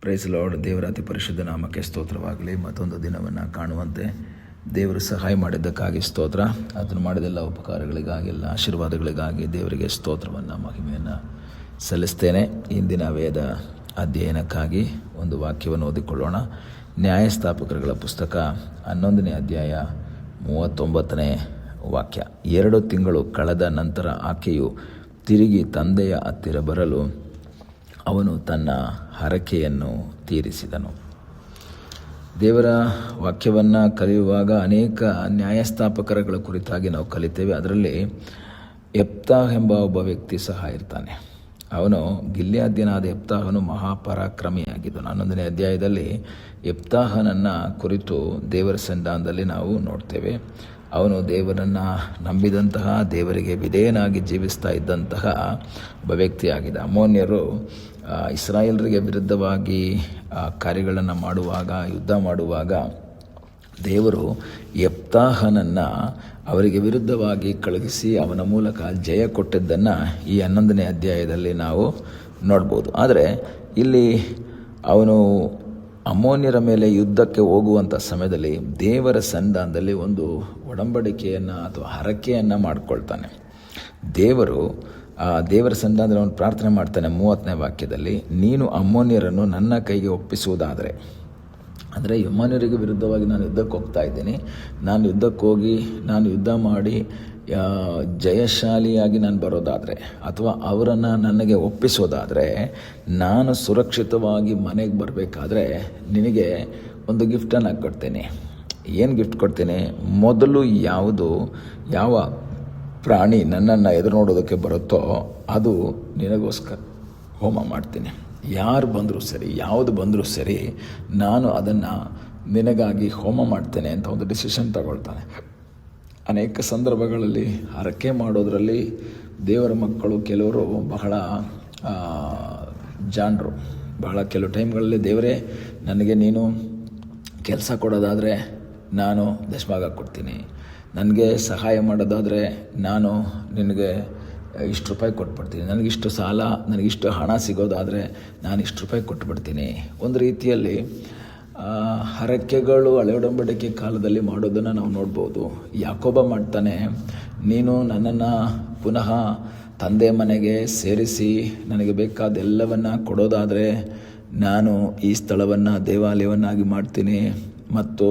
Price lord. ದೇವರ ಅತಿ ಪರಿಶುದ್ಧ ನಾಮಕ್ಕೆ ಸ್ತೋತ್ರವಾಗಲಿ. ಮತ್ತೊಂದು ದಿನವನ್ನು ಕಾಣುವಂತೆ ದೇವರು ಸಹಾಯ ಮಾಡಿದ್ದಕ್ಕಾಗಿ ಸ್ತೋತ್ರ. ಅದನ್ನು ಮಾಡಿದೆಲ್ಲ ಉಪಕಾರಗಳಿಗಾಗಿ, ಎಲ್ಲ ಆಶೀರ್ವಾದಗಳಿಗಾಗಿ ದೇವರಿಗೆ ಸ್ತೋತ್ರವನ್ನು, ಮಹಿಮೆಯನ್ನು ಸಲ್ಲಿಸ್ತೇನೆ. ಇಂದಿನ ವೇದ ಅಧ್ಯಯನಕ್ಕಾಗಿ ಒಂದು ವಾಕ್ಯವನ್ನು ಓದಿಕೊಳ್ಳೋಣ. ನ್ಯಾಯಸ್ಥಾಪಕರುಗಳ ಪುಸ್ತಕ 11ನೇ ಅಧ್ಯಾಯ 39ನೇ ವಾಕ್ಯ. 2 ತಿಂಗಳು ಕಳೆದ ನಂತರ ಆಕೆಯು ತಿರುಗಿ ತಂದೆಯ ಹತ್ತಿರ ಬರಲು ಅವನು ತನ್ನ ಹರಕೆಯನ್ನು ತೀರಿಸಿದನು. ದೇವರ ವಾಕ್ಯವನ್ನು ಕಲಿಯುವಾಗ ಅನೇಕ ನ್ಯಾಯಸ್ಥಾಪಕರುಗಳ ಕುರಿತಾಗಿ ನಾವು ಕಲಿತೇವೆ. ಅದರಲ್ಲಿ ಯೆಫ್ತಾಹ ಎಂಬ ಒಬ್ಬ ವ್ಯಕ್ತಿ ಸಹ ಇರ್ತಾನೆ. ಅವನು ಗಿಲ್ಯಾದ್ಯನಾದ ಯೆಫ್ತಾಹನು ಮಹಾಪರಾಕ್ರಮಿಯಾಗಿದ್ದನು. 11ನೇ ಅಧ್ಯಾಯದಲ್ಲಿ ಯೆಫ್ತಾಹನನ್ನು ಕುರಿತು ದೇವರ ಸನ್ನಿಧಾನದಲ್ಲಿ ನಾವು ನೋಡ್ತೇವೆ. ಅವನು ದೇವರನ್ನು ನಂಬಿದಂತಹ, ದೇವರಿಗೆ ವಿಧೇಯನಾಗಿ ಜೀವಿಸ್ತಾ ಇದ್ದಂತಹ ಒಬ್ಬ ವ್ಯಕ್ತಿಯಾಗಿದೆ. ಅಮ್ಮೋನ್ಯರು ಇಸ್ರಾಯೇಲರಿಗೆ ವಿರುದ್ಧವಾಗಿ ಕಾರ್ಯಗಳನ್ನು ಮಾಡುವಾಗ, ಯುದ್ಧ ಮಾಡುವಾಗ ದೇವರು ಯೆಫ್ತಾಹನನ್ನು ಅವರಿಗೆ ವಿರುದ್ಧವಾಗಿ ಕಳುಹಿಸಿ ಅವನ ಮೂಲಕ ಜಯ ಕೊಟ್ಟಿದ್ದನ್ನು ಈ 11ನೇ ಅಧ್ಯಾಯದಲ್ಲಿ ನಾವು ನೋಡ್ಬೋದು. ಆದರೆ ಇಲ್ಲಿ ಅವನು ಅಮ್ಮೋನ್ಯರ ಮೇಲೆ ಯುದ್ಧಕ್ಕೆ ಹೋಗುವಂಥ ಸಮಯದಲ್ಲಿ ದೇವರ ಸನ್ನಿಧಾನದಲ್ಲಿ ಒಂದು ಒಡಂಬಡಿಕೆಯನ್ನು ಅಥವಾ ಹರಕೆಯನ್ನು ಮಾಡಿಕೊಳ್ತಾನೆ. ದೇವರ ಸನ್ನಿಧಾನದಲ್ಲಿ ಅವನು ಪ್ರಾರ್ಥನೆ ಮಾಡ್ತಾನೆ. 30ನೇ ವಾಕ್ಯದಲ್ಲಿ, ನೀನು ಅಮ್ಮೋನ್ಯರನ್ನು ನನ್ನ ಕೈಗೆ ಒಪ್ಪಿಸುವುದಾದರೆ, ಅಂದರೆ ಅಮ್ಮೋನ್ಯರಿಗೆ ವಿರುದ್ಧವಾಗಿ ನಾನು ಯುದ್ಧಕ್ಕೆ ಹೋಗ್ತಾ ಇದ್ದೀನಿ, ನಾನು ಯುದ್ಧಕ್ಕೆ ಹೋಗಿ ನಾನು ಯುದ್ಧ ಮಾಡಿ ಜಯಶಾಲಿಯಾಗಿ ನಾನು ಬರೋದಾದರೆ, ಅಥವಾ ಅವರನ್ನು ನನಗೆ ಒಪ್ಪಿಸೋದಾದರೆ, ನಾನು ಸುರಕ್ಷಿತವಾಗಿ ಮನೆಗೆ ಬರಬೇಕಾದ್ರೆ ನಿನಗೆ ಒಂದು ಗಿಫ್ಟನ್ನು ಕೊಡ್ತೇನೆ. ಏನು ಗಿಫ್ಟ್ ಕೊಡ್ತೇನೆ? ಮೊದಲು ಯಾವ ಪ್ರಾಣಿ ನನ್ನನ್ನು ಎದುರು ನೋಡೋದಕ್ಕೆ ಬರುತ್ತೋ ಅದು ನಿನಗೋಸ್ಕರ ಹೋಮ ಮಾಡ್ತೀನಿ. ಯಾರು ಬಂದರೂ ಸರಿ, ಯಾವುದು ಬಂದರೂ ಸರಿ, ನಾನು ಅದನ್ನು ನಿನಗಾಗಿ ಹೋಮ ಮಾಡ್ತೇನೆ ಅಂತ ಒಂದು ಡಿಸಿಷನ್ ತಗೊಳ್ತಾನೆ. ಅನೇಕ ಸಂದರ್ಭಗಳಲ್ಲಿ ಹರಕೆ ಮಾಡೋದರಲ್ಲಿ ದೇವರ ಮಕ್ಕಳು ಕೆಲವರು ಬಹಳ ಜಾಣರು. ಕೆಲವು ಟೈಮ್ಗಳಲ್ಲಿ ದೇವರೇ ನನಗೆ ನೀನು ಕೆಲಸ ಕೊಡೋದಾದರೆ ನಾನು ದಶಭಾಗ ಕೊಡ್ತೀನಿ, ನನಗೆ ಸಹಾಯ ಮಾಡೋದಾದರೆ ನಾನು ನಿನಗೆ ಇಷ್ಟು ರೂಪಾಯಿ ಕೊಟ್ಬಿಡ್ತೀನಿ, ನನಗಿಷ್ಟು ಸಾಲ, ನನಗಿಷ್ಟು ಹಣ ಸಿಗೋದಾದರೆ ನಾನು ಇಷ್ಟು ರೂಪಾಯಿ ಕೊಟ್ಬಿಡ್ತೀನಿ. ಒಂದು ರೀತಿಯಲ್ಲಿ ಹರಕೆಗಳು ಹಳೆ ಒಡಂಬಡಿಕೆ ಕಾಲದಲ್ಲಿ ಮಾಡೋದನ್ನು ನಾವು ನೋಡ್ಬೋದು. ಯಾಕೋಬ ಮಾಡ್ತಾನೆ, ನೀನು ನನ್ನನ್ನು ಪುನಃ ತಂದೆ ಮನೆಗೆ ಸೇರಿಸಿ ನನಗೆ ಬೇಕಾದೆಲ್ಲವನ್ನು ಕೊಡೋದಾದರೆ ನಾನು ಈ ಸ್ಥಳವನ್ನು ದೇವಾಲಯವನ್ನಾಗಿ ಮಾಡ್ತೀನಿ ಮತ್ತು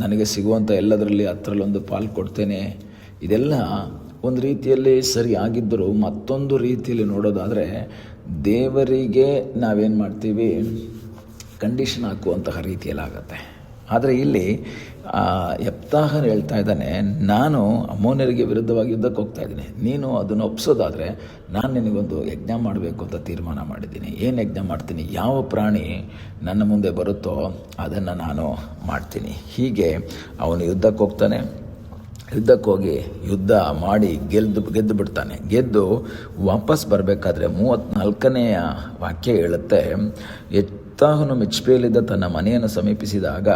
ನನಗೆ ಸಿಗುವಂಥ ಎಲ್ಲದರಲ್ಲಿ 10ರಲ್ಲೊಂದು ಪಾಲು ಕೊಡ್ತೇನೆ. ಇದೆಲ್ಲ ಒಂದು ರೀತಿಯಲ್ಲಿ ಸರಿ ಆಗಿದ್ದರೂ ಮತ್ತೊಂದು ರೀತಿಯಲ್ಲಿ ನೋಡೋದಾದರೆ ದೇವರಿಗೆ ನಾವೇನು ಮಾಡ್ತೀವಿ, ಕಂಡೀಷನ್ ಹಾಕುವಂತಹ ರೀತಿಯಲ್ಲಿ ಆಗುತ್ತೆ. ಆದರೆ ಇಲ್ಲಿ ಯೆಫ್ತಾಹನು ಹೇಳ್ತಾ ಇದ್ದಾನೆ, ನಾನು ಅಮ್ಮೋನ್ಯರಿಗೆ ವಿರುದ್ಧವಾಗಿ ಯುದ್ಧಕ್ಕೆ ಹೋಗ್ತಾ ಇದ್ದೀನಿ, ನೀನು ಅದನ್ನು ಒಪ್ಸೋದಾದರೆ ನಾನು ನಿನಗೊಂದು ಯಜ್ಞ ಮಾಡಬೇಕು ಅಂತ ತೀರ್ಮಾನ ಮಾಡಿದ್ದೀನಿ. ಏನು ಯಜ್ಞ ಮಾಡ್ತೀನಿ? ಯಾವ ಪ್ರಾಣಿ ನನ್ನ ಮುಂದೆ ಬರುತ್ತೋ ಅದನ್ನು ನಾನು ಮಾಡ್ತೀನಿ. ಹೀಗೆ ಅವನು ಯುದ್ಧಕ್ಕೆ ಹೋಗ್ತಾನೆ. ಯುದ್ಧಕ್ಕೆ ಹೋಗಿ ಯುದ್ಧ ಮಾಡಿ ಗೆದ್ದು ಬಿಡ್ತಾನೆ. ಗೆದ್ದು ವಾಪಸ್ ಬರಬೇಕಾದ್ರೆ 34ನೇ ವಾಕ್ಯ ಹೇಳುತ್ತೆ, ಯೆಫ್ತಾಹನು ಮಿಚ್ಪೆಯಲ್ಲಿದ್ದ ತನ್ನ ಮನೆಯನ್ನು ಸಮೀಪಿಸಿದಾಗ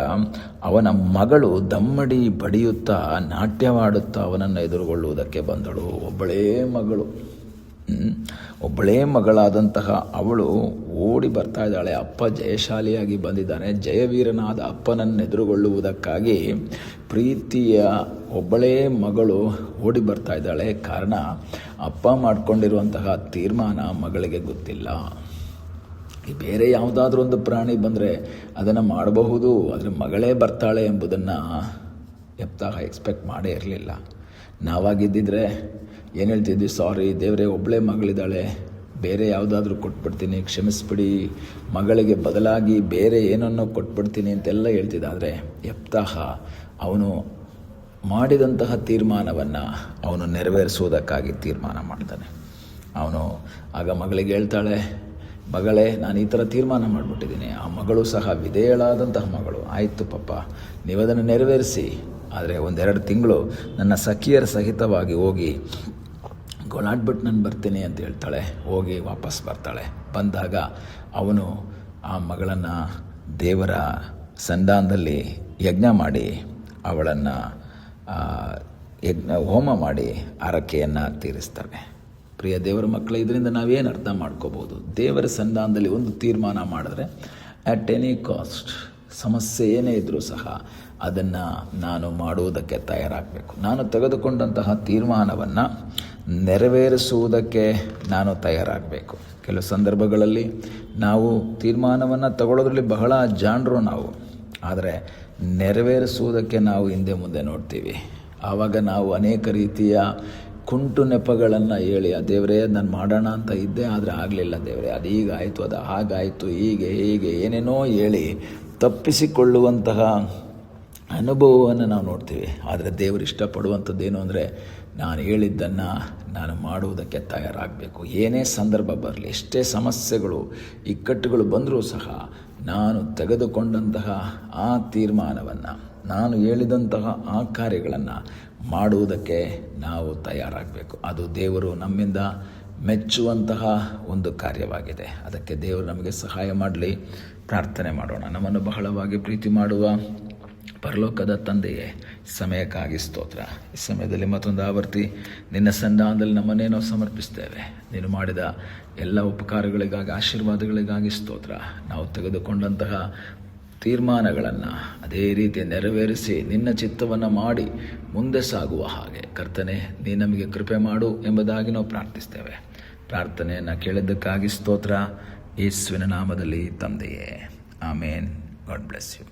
ಅವನ ಮಗಳು ದಮ್ಮಡಿ ಬಡಿಯುತ್ತಾ ನಾಟ್ಯವಾಡುತ್ತಾ ಅವನನ್ನು ಎದುರುಗೊಳ್ಳುವುದಕ್ಕೆ ಬಂದಳು. ಒಬ್ಬಳೇ ಮಗಳಾದಂತಹ ಅವಳು ಓಡಿ ಬರ್ತಾ ಇದ್ದಾಳೆ. ಅಪ್ಪ ಜಯಶಾಲಿಯಾಗಿ ಬಂದಿದ್ದಾನೆ. ಜಯವೀರನಾದ ಅಪ್ಪನನ್ನು ಎದುರುಗೊಳ್ಳುವುದಕ್ಕಾಗಿ ಪ್ರೀತಿಯ ಒಬ್ಬಳೇ ಮಗಳು ಓಡಿ ಬರ್ತಾ ಇದ್ದಾಳೆ. ಕಾರಣ, ಅಪ್ಪ ಮಾಡಿಕೊಂಡಿರುವಂತಹ ತೀರ್ಮಾನ ಮಗಳಿಗೆ ಗೊತ್ತಿಲ್ಲ. ಬೇರೆ ಯಾವುದಾದ್ರೂ ಒಂದು ಪ್ರಾಣಿ ಬಂದರೆ ಅದನ್ನು ಮಾಡಬಹುದು, ಆದರೆ ಮಗಳೇ ಬರ್ತಾಳೆ ಎಂಬುದನ್ನು ಯೆಫ್ತಾಹ ಎಕ್ಸ್ಪೆಕ್ಟ್ ಮಾಡೇ ಇರಲಿಲ್ಲ. ನಾವಾಗಿದ್ದಿದ್ರೆ ಏನು ಹೇಳ್ತಿದ್ವಿ? ಸಾರಿ ದೇವರೇ, ಒಬ್ಬಳೇ ಮಗಳಿದ್ದಾಳೆ, ಬೇರೆ ಯಾವುದಾದ್ರೂ ಕೊಟ್ಬಿಡ್ತೀನಿ, ಕ್ಷಮಿಸ್ಬಿಡಿ, ಮಗಳಿಗೆ ಬದಲಾಗಿ ಬೇರೆ ಏನನ್ನೋ ಕೊಟ್ಬಿಡ್ತೀನಿ ಅಂತೆಲ್ಲ ಹೇಳ್ತಿದ್ದ. ಆದರೆ ಯೆಫ್ತಾಹ ಅವನು ಮಾಡಿದಂತಹ ತೀರ್ಮಾನವನ್ನು ಅವನು ನೆರವೇರಿಸುವುದಕ್ಕಾಗಿ ತೀರ್ಮಾನ ಮಾಡ್ತಾನೆ. ಅವನು ಆಗ ಮಗಳಿಗೆ ಹೇಳ್ತಾಳೆ, ಮಗಳೇ, ನಾನು ಈ ಥರ ತೀರ್ಮಾನ ಮಾಡಿಬಿಟ್ಟಿದ್ದೀನಿ. ಆ ಮಗಳು ಸಹ ವಿಧೇಯಳಾದಂತಹ ಮಗಳು. ಆಯಿತು ಪಪ್ಪ, ನೀವು ಅದನ್ನು ನೆರವೇರಿಸಿ, ಆದರೆ 1-2 ತಿಂಗಳು ನನ್ನ ಸಖಿಯರ ಸಹಿತವಾಗಿ ಹೋಗಿ ಗೋಳಾಡ್ಬಿಟ್ಟು ನಾನು ಬರ್ತೀನಿ ಅಂತ ಹೇಳ್ತಾಳೆ. ಹೋಗಿ ವಾಪಸ್ ಬರ್ತಾಳೆ. ಬಂದಾಗ ಅವನು ಆ ಮಗಳನ್ನು ದೇವರ ಸನ್ನಿಧಾನದಲ್ಲಿ ಯಜ್ಞ ಮಾಡಿ ಅವಳನ್ನು ಹೋಮ ಮಾಡಿ ಹರಕೆಯನ್ನು ತೀರಿಸ್ತಾನೆ. ಪ್ರಿಯ ದೇವರ ಮಕ್ಕಳು, ಇದರಿಂದ ನಾವೇನು ಅರ್ಥ ಮಾಡ್ಕೋಬೋದು? ದೇವರ ಸನ್ನಿಧಾನದಲ್ಲಿ ಒಂದು ತೀರ್ಮಾನ ಮಾಡಿದ್ರೆ ಅಟ್ ಎನಿ ಕಾಸ್ಟ್. ಸಮಸ್ಯೆ ಏನೇ ಇದ್ದರೂ ಸಹ ಅದನ್ನು ನಾನು ಮಾಡುವುದಕ್ಕೆ ತಯಾರಾಗಬೇಕು. ನಾನು ತೆಗೆದುಕೊಂಡಂತಹ ತೀರ್ಮಾನವನ್ನು ನೆರವೇರಿಸುವುದಕ್ಕೆ ನಾನು ತಯಾರಾಗಬೇಕು. ಕೆಲವು ಸಂದರ್ಭಗಳಲ್ಲಿ ನಾವು ತೀರ್ಮಾನವನ್ನು ತಗೊಳ್ಳೋದ್ರಲ್ಲಿ ಬಹಳ ಜಾಣರು ನಾವು, ಆದರೆ ನೆರವೇರಿಸುವುದಕ್ಕೆ ನಾವು ಹಿಂದೆ ಮುಂದೆ ನೋಡ್ತೀವಿ. ಆವಾಗ ನಾವು ಅನೇಕ ರೀತಿಯ ಕುಂಟು ನೆಪಗಳನ್ನು ಹೇಳಿ, ದೇವರೇ ನಾನು ಮಾಡೋಣ ಅಂತ ಇದ್ದೆ ಆದರೆ ಆಗಲಿಲ್ಲ ದೇವರೇ, ಅದು ಹೀಗಾಯಿತು, ಅದು ಹಾಗಾಯಿತು, ಹೀಗೆ ಏನೇನೋ ಹೇಳಿ ತಪ್ಪಿಸಿಕೊಳ್ಳುವಂತಹ ಅನುಭವವನ್ನು ನಾವು ನೋಡ್ತೀವಿ. ಆದರೆ ದೇವರು ಇಷ್ಟಪಡುವಂಥದ್ದೇನು ಅಂದರೆ, ನಾನು ಹೇಳಿದ್ದನ್ನು ನಾನು ಮಾಡುವುದಕ್ಕೆ ತಯಾರಾಗಬೇಕು. ಏನೇ ಸಂದರ್ಭ ಬರಲಿ, ಎಷ್ಟೇ ಸಮಸ್ಯೆಗಳು ಇಕ್ಕಟ್ಟುಗಳು ಬಂದರೂ ಸಹ ನಾನು ತೆಗೆದುಕೊಂಡಂತಹ ಆ ತೀರ್ಮಾನವನ್ನು, ನಾನು ಹೇಳಿದಂತಹ ಆ ಕಾರ್ಯಗಳನ್ನು ಮಾಡುವುದಕ್ಕೆ ನಾವು ತಯಾರಾಗಬೇಕು. ಅದು ದೇವರು ನಮ್ಮಿಂದ ಮೆಚ್ಚುವಂತಹ ಒಂದು ಕಾರ್ಯವಾಗಿದೆ. ಅದಕ್ಕೆ ದೇವರು ನಮಗೆ ಸಹಾಯ ಮಾಡಲಿ. ಪ್ರಾರ್ಥನೆ ಮಾಡೋಣ. ನಮ್ಮನ್ನು ಬಹಳವಾಗಿ ಪ್ರೀತಿ ಮಾಡುವ ಪರಲೋಕದ ತಂದೆಯೇ, ಸಮಯಕ್ಕಾಗಿ ಸ್ತೋತ್ರ. ಈ ಸಮಯದಲ್ಲಿ ಮತ್ತೊಂದು ಆವರ್ತಿ ನಿನ್ನ ಸನ್ನಿಧಾನದಲ್ಲಿ ನಮ್ಮನ್ನೇ ನಾವು ಸಮರ್ಪಿಸ್ತೇವೆ. ನೀನು ಮಾಡಿದ ಎಲ್ಲ ಉಪಕಾರಗಳಿಗಾಗಿ, ಆಶೀರ್ವಾದಗಳಿಗಾಗಿ ಸ್ತೋತ್ರ. ನಾವು ತೆಗೆದುಕೊಂಡಂತಹ ತೀರ್ಮಾನಗಳನ್ನು ಅದೇ ರೀತಿ ನೆರವೇರಿಸಿ ನಿನ್ನ ಚಿತ್ತವನ್ನು ಮಾಡಿ ಮುಂದೆ ಸಾಗುವ ಹಾಗೆ ಕರ್ತನೆ ನೀ ನಮಗೆ ಕೃಪೆ ಮಾಡು ಎಂಬುದಾಗಿ ನಾವು ಪ್ರಾರ್ಥಿಸ್ತೇವೆ. ಪ್ರಾರ್ಥನೆಯನ್ನು ಕೇಳಿದ್ದಕ್ಕಾಗಿ ಸ್ತೋತ್ರ. ಯೇಸುವಿನ ನಾಮದಲ್ಲಿ ತಂದೆಯೇ, ಆಮೇನ್. God bless you.